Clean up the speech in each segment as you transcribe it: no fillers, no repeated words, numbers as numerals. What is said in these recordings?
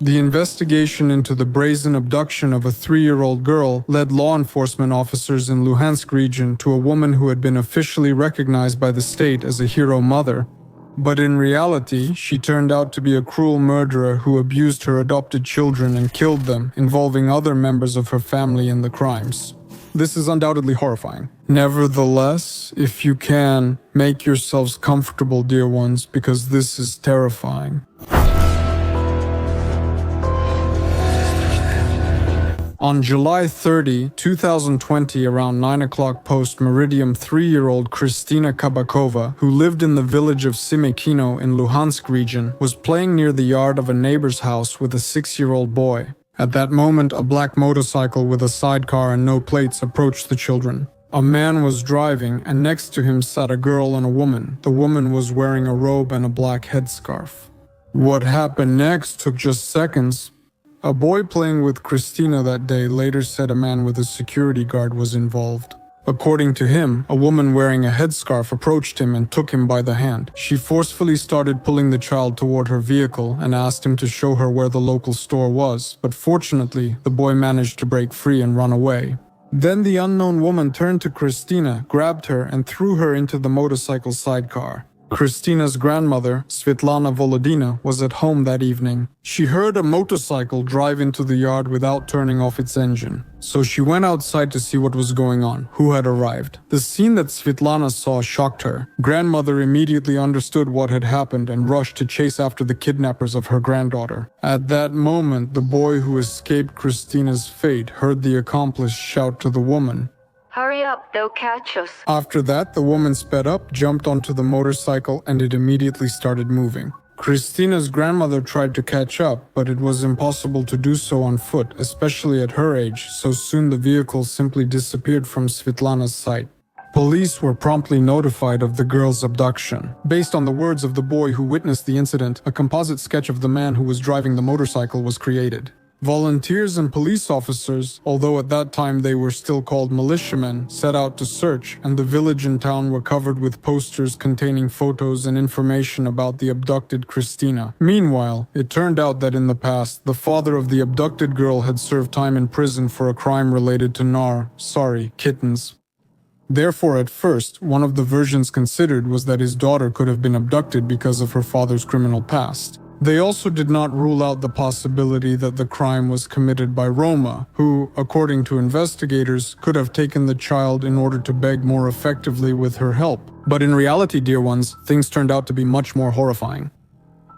The investigation into the brazen abduction of a 3-year-old girl led law enforcement officers in Luhansk region to a woman who had been officially recognized by the state as a hero mother. But in reality, she turned out to be a cruel murderer who abused her adopted children and killed them, involving other members of her family in the crimes. This is undoubtedly horrifying. Nevertheless, if you can, make yourselves comfortable, dear ones, because this is terrifying. On July 30, 2020, around 9 o'clock post-meridium, 3-year-old Khrystyna Kabakova, who lived in the village of Simekino in Luhansk region, was playing near the yard of a neighbor's house with a 6-year-old boy. At that moment, a black motorcycle with a sidecar and no plates approached the children. A man was driving, and next to him sat a girl and a woman. The woman was wearing a robe and a black headscarf. What happened next took just seconds. A boy playing with Khrystyna that day later said a man with a security guard was involved. According to him, a woman wearing a headscarf approached him and took him by the hand. She forcefully started pulling the child toward her vehicle and asked him to show her where the local store was, but fortunately, the boy managed to break free and run away. Then the unknown woman turned to Khrystyna, grabbed her, and threw her into the motorcycle sidecar. Khrystyna's grandmother, Svetlana Volodina, was at home that evening. She heard a motorcycle drive into the yard without turning off its engine. So she went outside to see what was going on, who had arrived. The scene that Svetlana saw shocked her. Grandmother immediately understood what had happened and rushed to chase after the kidnappers of her granddaughter. At that moment, the boy who escaped Khrystyna's fate heard the accomplice shout to the woman, "Hurry up, they'll catch us." After that, the woman sped up, jumped onto the motorcycle, and it immediately started moving. Khrystyna's grandmother tried to catch up, but it was impossible to do so on foot, especially at her age, so soon the vehicle simply disappeared from Svetlana's sight. Police were promptly notified of the girl's abduction. Based on the words of the boy who witnessed the incident, a composite sketch of the man who was driving the motorcycle was created. Volunteers and police officers, although at that time they were still called militiamen, set out to search, and the village and town were covered with posters containing photos and information about the abducted Khrystyna. Meanwhile, it turned out that in the past, the father of the abducted girl had served time in prison for a crime related to kittens. Therefore, at first, one of the versions considered was that his daughter could have been abducted because of her father's criminal past. They also did not rule out the possibility that the crime was committed by Roma, who, according to investigators, could have taken the child in order to beg more effectively with her help. But in reality, dear ones, things turned out to be much more horrifying.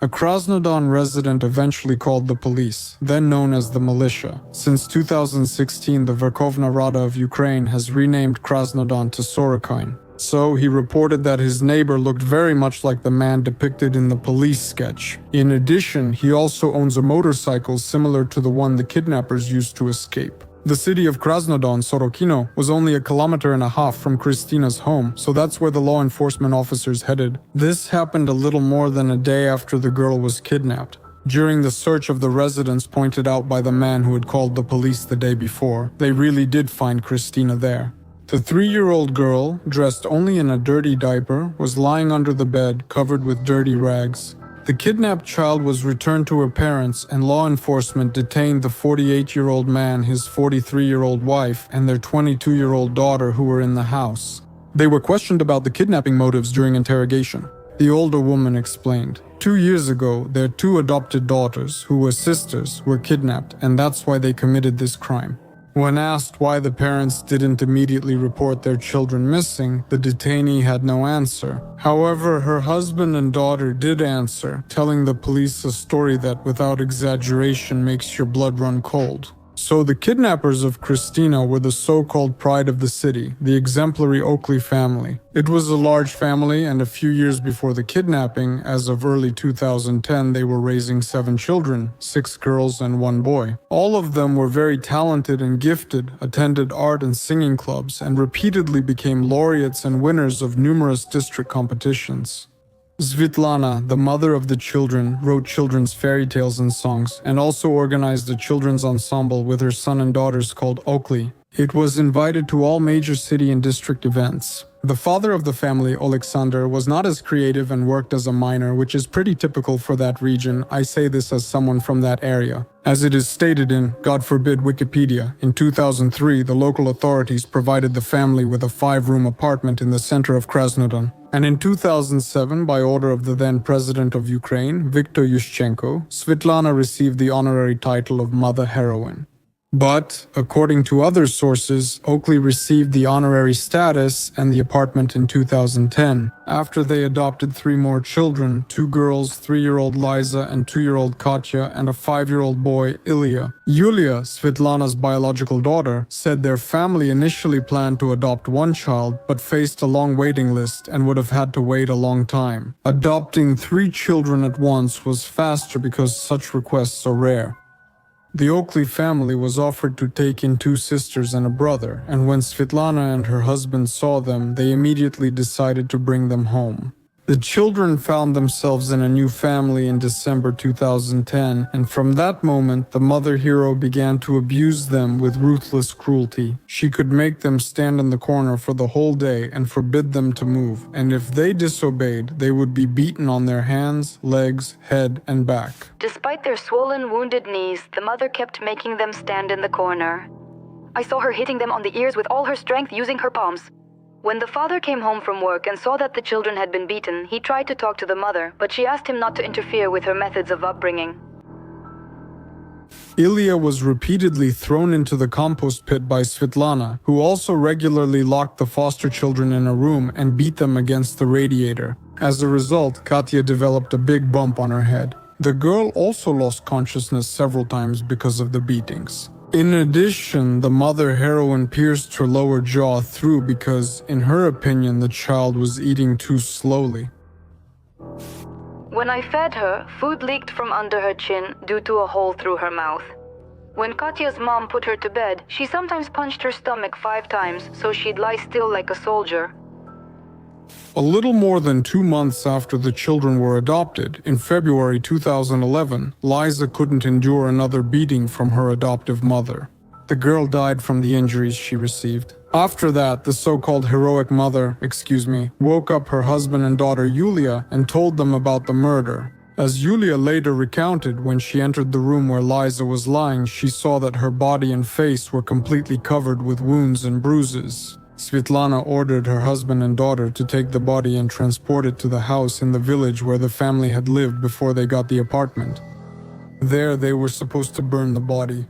A Krasnodar resident eventually called the police, then known as the militia. Since 2016, the Verkhovna Rada of Ukraine has renamed Krasnodar to Sorokin. So he reported that his neighbor looked very much like the man depicted in the police sketch. In addition, he also owns a motorcycle similar to the one the kidnappers used to escape. The city of Krasnodar, Sorokino, was only 1.5 kilometers from Khrystyna's home, so that's where the law enforcement officers headed. This happened a little more than a day after the girl was kidnapped. During the search of the residence pointed out by the man who had called the police the day before, they really did find Khrystyna there. The 3-year-old girl, dressed only in a dirty diaper, was lying under the bed, covered with dirty rags. The kidnapped child was returned to her parents, and law enforcement detained the 48-year-old man, his 43-year-old wife, and their 22-year-old daughter who were in the house. They were questioned about the kidnapping motives during interrogation. The older woman explained, 2 years ago, their 2 adopted daughters, who were sisters, were kidnapped, and that's why they committed this crime. When asked why the parents didn't immediately report their children missing, the detainee had no answer. However, her husband and daughter did answer, telling the police a story that, without exaggeration, makes your blood run cold. So the kidnappers of Khrystyna were the so-called pride of the city, the exemplary Okley family. It was a large family, and a few years before the kidnapping, as of early 2010, they were raising 7 children, 6 girls and 1 boy. All of them were very talented and gifted, attended art and singing clubs, and repeatedly became laureates and winners of numerous district competitions. Svetlana, the mother of the children, wrote children's fairy tales and songs, and also organized a children's ensemble with her son and daughters called Okley. It was invited to all major city and district events. The father of the family, Alexander, was not as creative and worked as a miner, which is pretty typical for that region. I say this as someone from that area. As it is stated in, God forbid, Wikipedia, in 2003, the local authorities provided the family with a 5-room apartment in the center of Krasnodar. And in 2007, by order of the then president of Ukraine, Viktor Yushchenko, Svetlana received the honorary title of Mother Heroine. But, according to other sources, Okley received the honorary status and the apartment in 2010, after they adopted 3 more children, 2 girls, 3-year-old Liza and 2-year-old Katya, and a 5-year-old boy, Ilya. Yulia, Svetlana's biological daughter, said their family initially planned to adopt 1 child, but faced a long waiting list and would have had to wait a long time. Adopting 3 children at once was faster because such requests are rare. The Okley family was offered to take in 2 sisters and a brother, and when Svetlana and her husband saw them, they immediately decided to bring them home. The children found themselves in a new family in December 2010, and from that moment, the mother hero began to abuse them with ruthless cruelty. She could make them stand in the corner for the whole day and forbid them to move, and if they disobeyed, they would be beaten on their hands, legs, head, and back. Despite their swollen, wounded knees, the mother kept making them stand in the corner. I saw her hitting them on the ears with all her strength using her palms. When the father came home from work and saw that the children had been beaten, he tried to talk to the mother, but she asked him not to interfere with her methods of upbringing. Ilya was repeatedly thrown into the compost pit by Svetlana, who also regularly locked the foster children in a room and beat them against the radiator. As a result, Katya developed a big bump on her head. The girl also lost consciousness several times because of the beatings. In addition, the mother heroine pierced her lower jaw through because, in her opinion, the child was eating too slowly. When I fed her, food leaked from under her chin due to a hole through her mouth. When Katya's mom put her to bed, she sometimes punched her stomach 5 times so she'd lie still like a soldier. A little more than 2 months after the children were adopted, in February 2011, Liza couldn't endure another beating from her adoptive mother. The girl died from the injuries she received. After that, the so-called heroic mother, woke up her husband and daughter Yulia and told them about the murder. As Yulia later recounted, when she entered the room where Liza was lying, she saw that her body and face were completely covered with wounds and bruises. Svetlana ordered her husband and daughter to take the body and transport it to the house in the village where the family had lived before they got the apartment. There, they were supposed to burn the body.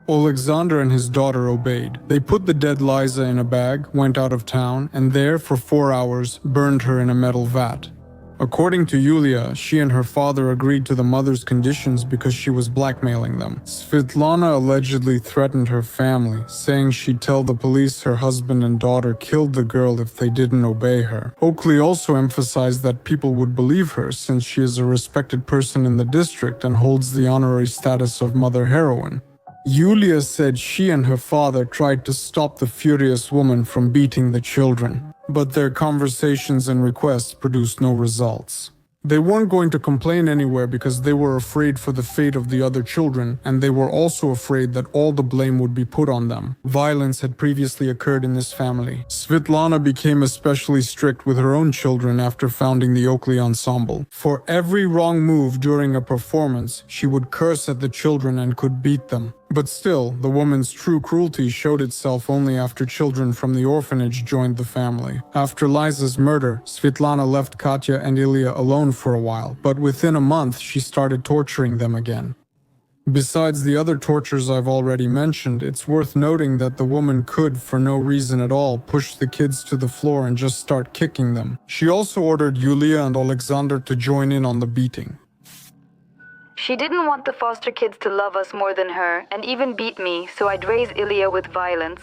Alexander and his daughter obeyed. They put the dead Liza in a bag, went out of town, and there, for 4 hours, burned her in a metal vat. According to Yulia, she and her father agreed to the mother's conditions because she was blackmailing them. Svetlana allegedly threatened her family, saying she'd tell the police her husband and daughter killed the girl if they didn't obey her. Okley also emphasized that people would believe her since she is a respected person in the district and holds the honorary status of mother heroine. Yulia said she and her father tried to stop the furious woman from beating the children, but their conversations and requests produced no results. They weren't going to complain anywhere because they were afraid for the fate of the other children, and they were also afraid that all the blame would be put on them. Violence had previously occurred in this family. Svetlana became especially strict with her own children after founding the Okley ensemble. For every wrong move during a performance, she would curse at the children and could beat them. But still, the woman's true cruelty showed itself only after children from the orphanage joined the family. After Liza's murder, Svetlana left Katya and Ilya alone for a while, but within a month she started torturing them again. Besides the other tortures I've already mentioned, it's worth noting that the woman could, for no reason at all, push the kids to the floor and just start kicking them. She also ordered Yulia and Alexander to join in on the beating. She didn't want the foster kids to love us more than her, and even beat me, so I'd raise Ilya with violence.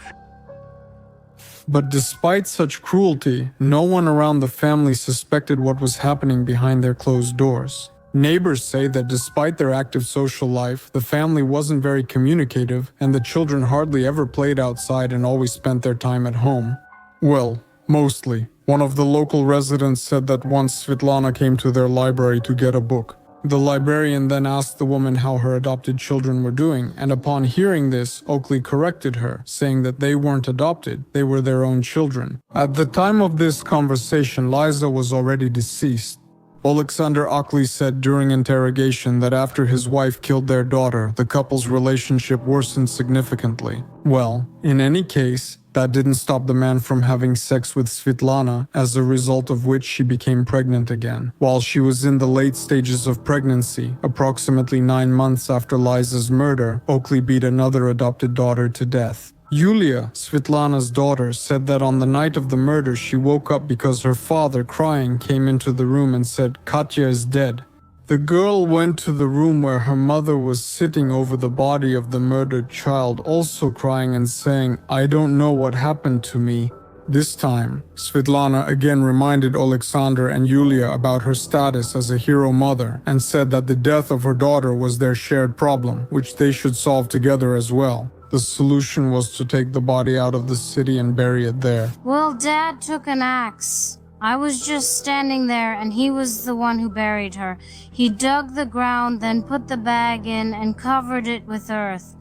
But despite such cruelty, no one around the family suspected what was happening behind their closed doors. Neighbors say that despite their active social life, the family wasn't very communicative, and the children hardly ever played outside and always spent their time at home. Well, mostly. One of the local residents said that once Svetlana came to their library to get a book. The librarian then asked the woman how her adopted children were doing, and upon hearing this, Okley corrected her, saying that they weren't adopted, they were their own children. At the time of this conversation, Liza was already deceased. Alexander Okley said during interrogation that after his wife killed their daughter, the couple's relationship worsened significantly. Well, in any case, that didn't stop the man from having sex with Svetlana, as a result of which she became pregnant again. While she was in the late stages of pregnancy, approximately 9 months after Liza's murder, Okley beat another adopted daughter to death. Yulia, Svetlana's daughter, said that on the night of the murder she woke up because her father, crying, came into the room and said, "Katya is dead." The girl went to the room where her mother was sitting over the body of the murdered child, also crying and saying, "I don't know what happened to me." This time, Svetlana again reminded Alexander and Yulia about her status as a hero mother and said that the death of her daughter was their shared problem, which they should solve together as well. The solution was to take the body out of the city and bury it there. Well, Dad took an axe. I was just standing there and he was the one who buried her. He dug the ground, then put the bag in and covered it with earth.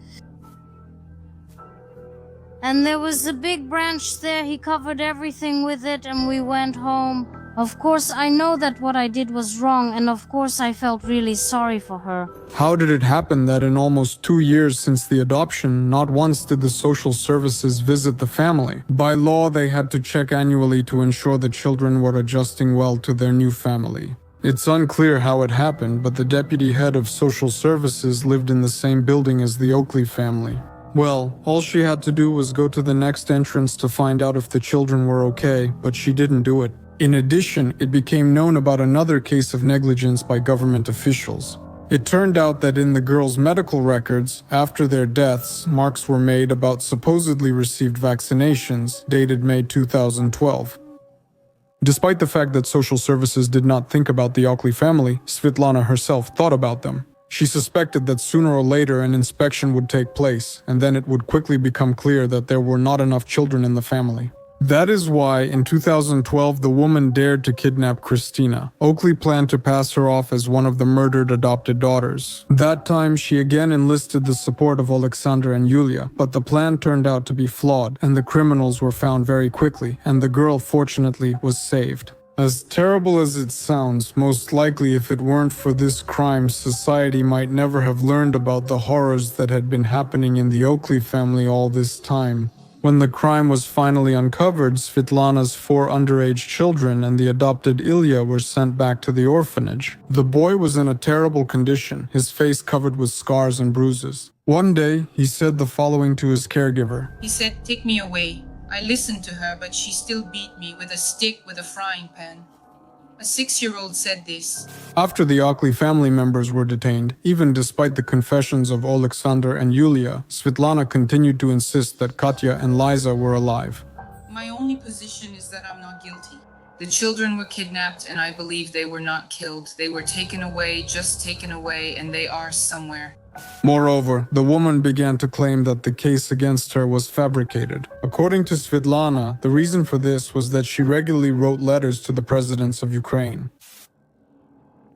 And there was a big branch there. He covered everything with it and we went home. Of course, I know that what I did was wrong, and of course I felt really sorry for her. How did it happen that in almost 2 years since the adoption, not once did the social services visit the family? By law, they had to check annually to ensure the children were adjusting well to their new family. It's unclear how it happened, but the deputy head of social services lived in the same building as the Okley family. Well, all she had to do was go to the next entrance to find out if the children were okay, but she didn't do it. In addition, it became known about another case of negligence by government officials. It turned out that in the girls' medical records, after their deaths, marks were made about supposedly received vaccinations, dated May 2012. Despite the fact that social services did not think about the Okley family, Svetlana herself thought about them. She suspected that sooner or later an inspection would take place, and then it would quickly become clear that there were not enough children in the family. That is why, in 2012, the woman dared to kidnap Khrystyna. Okley planned to pass her off as one of the murdered adopted daughters. That time, she again enlisted the support of Alexander and Yulia, but the plan turned out to be flawed, and the criminals were found very quickly, and the girl, fortunately, was saved. As terrible as it sounds, most likely if it weren't for this crime, society might never have learned about the horrors that had been happening in the Okley family all this time. When the crime was finally uncovered, Svetlana's 4 underage children and the adopted Ilya were sent back to the orphanage. The boy was in a terrible condition, his face covered with scars and bruises. One day, he said the following to his caregiver. He said, "Take me away." I listened to her, but she still beat me with a stick with a frying pan. A 6-year-old said this. After the Okley family members were detained, even despite the confessions of Alexander and Yulia, Svetlana continued to insist that Katya and Liza were alive. My only position is that I'm not guilty. The children were kidnapped and I believe they were not killed. They were taken away, just taken away, and they are somewhere. Moreover, the woman began to claim that the case against her was fabricated. According to Svetlana, the reason for this was that she regularly wrote letters to the presidents of Ukraine.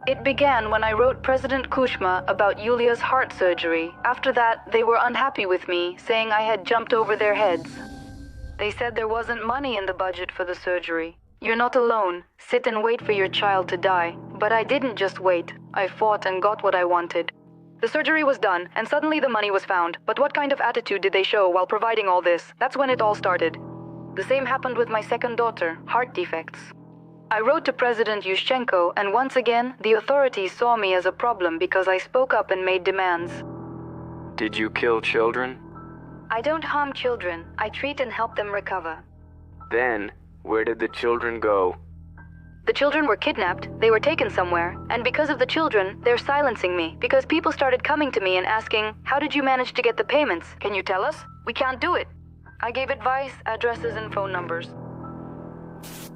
It began when I wrote President Kuchma about Yulia's heart surgery. After that, they were unhappy with me, saying I had jumped over their heads. They said there wasn't money in the budget for the surgery. You're not alone. Sit and wait for your child to die. But I didn't just wait. I fought and got what I wanted. The surgery was done, and suddenly the money was found. But what kind of attitude did they show while providing all this? That's when it all started. The same happened with my second daughter, heart defects. I wrote to President Yushchenko, and once again, the authorities saw me as a problem because I spoke up and made demands. Did you kill children? I don't harm children. I treat and help them recover. Then, where did the children go? The children were kidnapped, they were taken somewhere, and because of the children, they're silencing me, because people started coming to me and asking, "How did you manage to get the payments? Can you tell us? We can't do it." I gave advice, addresses, and phone numbers.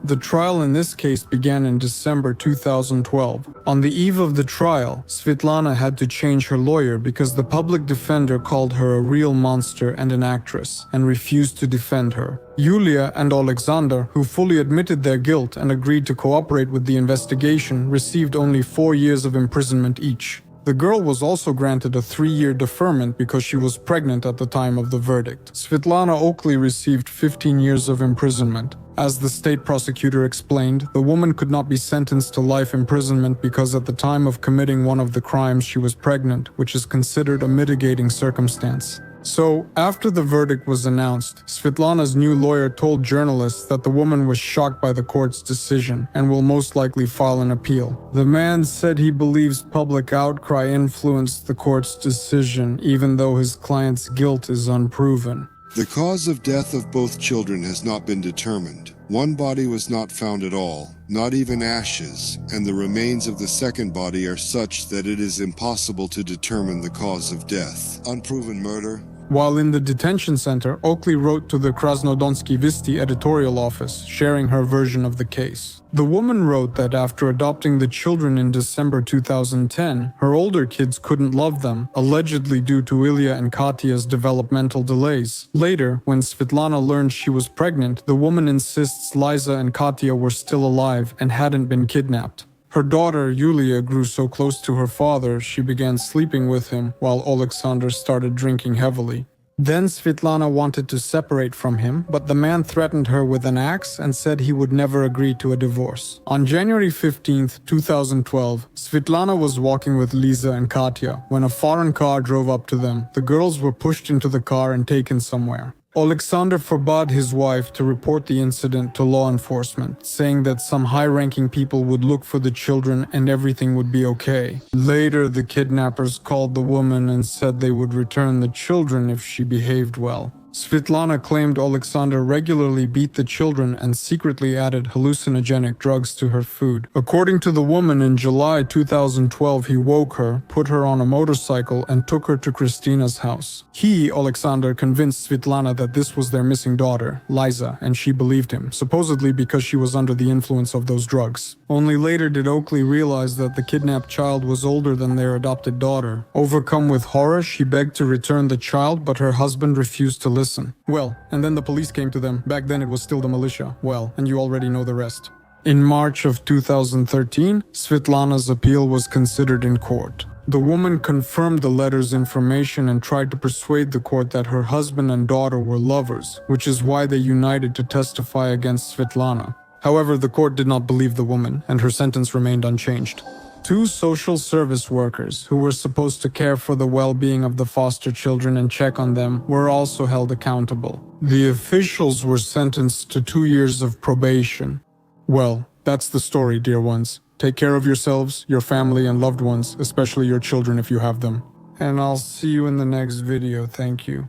The trial in this case began in December 2012. On the eve of the trial, Svetlana had to change her lawyer because the public defender called her a real monster and an actress, and refused to defend her. Yulia and Alexander, who fully admitted their guilt and agreed to cooperate with the investigation, received only 4 years of imprisonment each. The girl was also granted a 3-year deferment because she was pregnant at the time of the verdict. Svetlana Okley received 15 years of imprisonment. As the state prosecutor explained, the woman could not be sentenced to life imprisonment because at the time of committing one of the crimes she was pregnant, which is considered a mitigating circumstance. So, after the verdict was announced, Svetlana's new lawyer told journalists that the woman was shocked by the court's decision and will most likely file an appeal. The man said he believes public outcry influenced the court's decision, even though his client's guilt is unproven. The cause of death of both children has not been determined. One body was not found at all, not even ashes, and the remains of the second body are such that it is impossible to determine the cause of death. Unproven murder. While in the detention center, Okley wrote to the Krasnodonsky Visti editorial office, sharing her version of the case. The woman wrote that after adopting the children in December 2010, her older kids couldn't love them, allegedly due to Ilya and Katya's developmental delays. Later, when Svetlana learned she was pregnant, the woman insists Liza and Katya were still alive and hadn't been kidnapped. Her daughter, Yulia, grew so close to her father, she began sleeping with him, while Alexander started drinking heavily. Then Svetlana wanted to separate from him, but the man threatened her with an axe and said he would never agree to a divorce. On January 15, 2012, Svetlana was walking with Liza and Katya when a foreign car drove up to them. The girls were pushed into the car and taken somewhere. Alexander forbade his wife to report the incident to law enforcement, saying that some high-ranking people would look for the children and everything would be okay. Later, the kidnappers called the woman and said they would return the children if she behaved well. Svetlana claimed Alexander regularly beat the children and secretly added hallucinogenic drugs to her food. According to the woman, in July 2012 he woke her, put her on a motorcycle and took her to Khrystyna's house. He, Alexander, convinced Svetlana that this was their missing daughter, Liza, and she believed him, supposedly because she was under the influence of those drugs. Only later did Okley realize that the kidnapped child was older than their adopted daughter. Overcome with horror, she begged to return the child, but her husband refused to listen. Well, and then the police came to them. Back then it was still the militia. Well, and you already know the rest. In March of 2013, Svetlana's appeal was considered in court. The woman confirmed the letter's information and tried to persuade the court that her husband and daughter were lovers, which is why they united to testify against Svetlana. However, the court did not believe the woman, and her sentence remained unchanged. 2 social service workers, who were supposed to care for the well-being of the foster children and check on them, were also held accountable. The officials were sentenced to 2 years of probation. Well, that's the story, dear ones. Take care of yourselves, your family, and loved ones, especially your children if you have them. And I'll see you in the next video. Thank you.